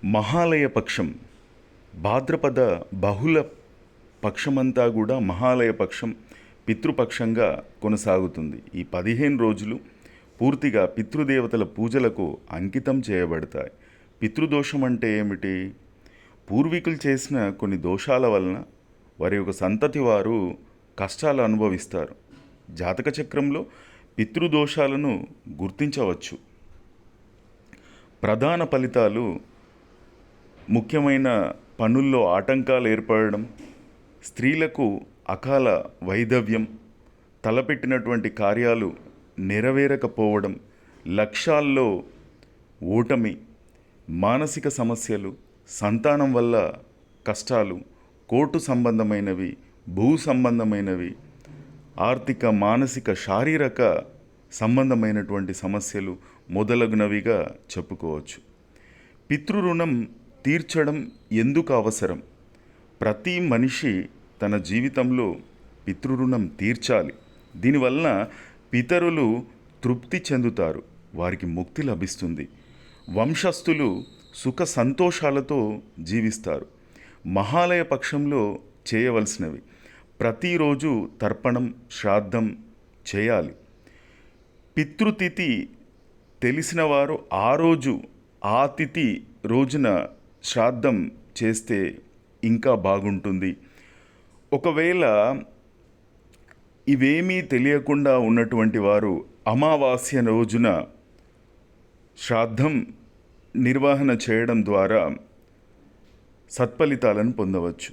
మహాలయ పక్షం భాద్రపద బహుళ పక్షమంతా కూడా మహాలయ పక్షం పితృపక్షంగా కొనసాగుతుంది. ఈ 15 రోజులు పూర్తిగా పితృదేవతల పూజలకు అంకితం చేయబడతాయి. పితృదోషం అంటే ఏమిటి? పూర్వీకులు చేసిన కొన్ని దోషాల వలన వారి యొక్క సంతతి వారు కష్టాలు అనుభవిస్తారు. జాతక చక్రంలో పితృదోషాలను గుర్తించవచ్చు. ప్రధాన ఫలితాలు ముఖ్యమైన పనుల్లో ఆటంకాలు ఏర్పడడం, స్త్రీలకు అకాల వైధవ్యం, తలపెట్టినటువంటి కార్యాలు నెరవేరకపోవడం, లక్ష్యాల్లో ఓటమి, మానసిక సమస్యలు, సంతానం వల్ల కష్టాలు, కోర్టు సంబంధమైనవి, భూ సంబంధమైనవి, ఆర్థిక మానసిక శారీరక సంబంధమైనటువంటి సమస్యలు మొదలగునవిగా చెప్పుకోవచ్చు. పితృరుణం తీర్చడం ఎందుకు అవసరం? ప్రతి మనిషి తన జీవితంలో పితృరుణం తీర్చాలి. దీనివలన పితరులు తృప్తి చెందుతారు, వారికి ముక్తి లభిస్తుంది, వంశస్థులు సుఖ సంతోషాలతో జీవిస్తారు. మహాలయ పక్షంలో చేయవలసినవి: ప్రతిరోజు తర్పణం, శ్రాద్ధం చేయాలి. పితృతిథి తెలిసిన వారు ఆ తిథి రోజున శ్రాద్ధం చేస్తే ఇంకా బాగుంటుంది. ఒకవేళ ఇవేమీ తెలియకుండా ఉన్నటువంటి వారు అమావాస్య రోజున శ్రాద్ధం నిర్వహణ చేయడం ద్వారా సత్ఫలితాలను పొందవచ్చు.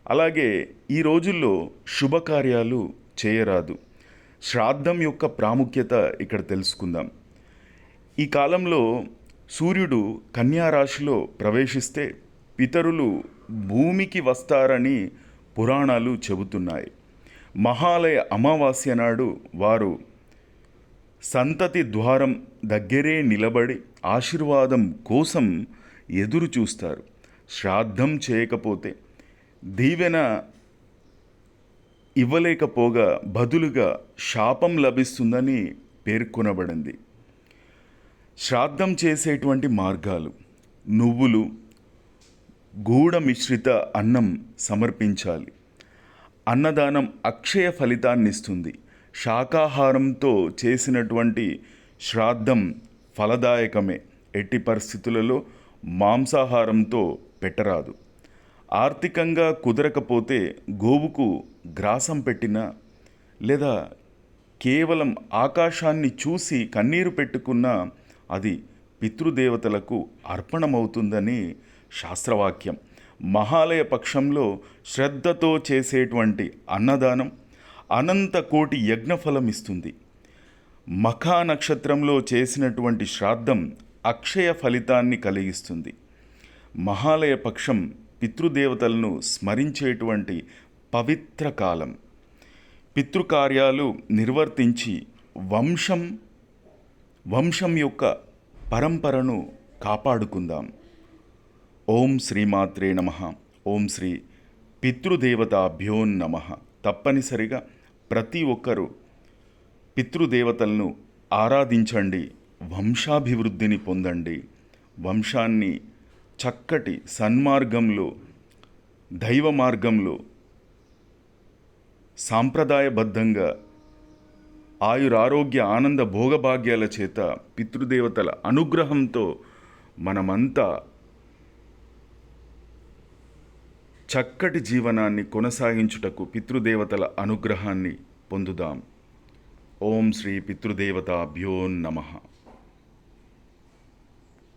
అలాగే ఈ రోజుల్లో శుభకార్యాలు చేయరాదు. శ్రాద్ధం యొక్క ప్రాముఖ్యత ఇక్కడ తెలుసుకుందాం. ఈ కాలంలో సూర్యుడు కన్యా రాశిలో ప్రవేశిస్తే పితరులు భూమికి వస్తారని పురాణాలు చెబుతున్నాయి. మహాలయ అమావాస్య నాడు వారు సంతతి ద్వారం దగ్గరే నిలబడి ఆశీర్వాదం కోసం ఎదురు చూస్తారు. శ్రాద్ధం చేయకపోతే దీవెన ఇవ్వలేకపోగా బదులుగా శాపం లభిస్తుందని పేర్కొనబడింది. శ్రాద్ధం చేసేటువంటి మార్గాలు: నువ్వులు, గూఢ మిశ్రిత అన్నం సమర్పించాలి. అన్నదానం అక్షయ ఫలితాన్నిస్తుంది. శాకాహారంతో చేసినటువంటి శ్రాద్ధం ఫలదాయకమే. ఎట్టి పరిస్థితులలో మాంసాహారంతో పెట్టరాదు. ఆర్థికంగా కుదరకపోతే గోవుకు గ్రాసం పెట్టినా లేదా కేవలం ఆకాశాన్ని చూసి కన్నీరు పెట్టుకున్నా అది పితృదేవతలకు అర్పణమవుతుందని శాస్త్రవాక్యం. మహాలయ పక్షంలో శ్రద్ధతో చేసేటువంటి అన్నదానం అనంత కోటి యజ్ఞఫలం ఇస్తుంది. మఖా నక్షత్రంలో చేసినటువంటి శ్రాద్ధం అక్షయ ఫలితాన్ని కలిగిస్తుంది. మహాలయ పక్షం పితృదేవతలను స్మరించేటువంటి పవిత్ర కాలం. పితృకార్యాలు నిర్వర్తించి వంశం యొక్క పరంపరను కాపాడుకుందాం. ఓం శ్రీమాత్రే నమః. ఓం శ్రీ పితృదేవతాభ్యో నమః. తప్పనిసరిగా ప్రతి ఒక్కరూ పితృదేవతలను ఆరాధించండి, వంశాభివృద్ధిని పొందండి, వంశాన్ని చక్కటి సన్మార్గంలో, దైవ మార్గంలో సాంప్రదాయబద్ధంగా ఆయురారోగ్య ఆనంద భోగభాగ్యాల చేత పితృదేవతల అనుగ్రహంతో మనమంతా చక్కటి జీవనాన్ని కొనసాగించుటకు పితృదేవతల అనుగ్రహాన్ని పొందుదాం. ఓం శ్రీ పితృదేవతాభ్యో నమః.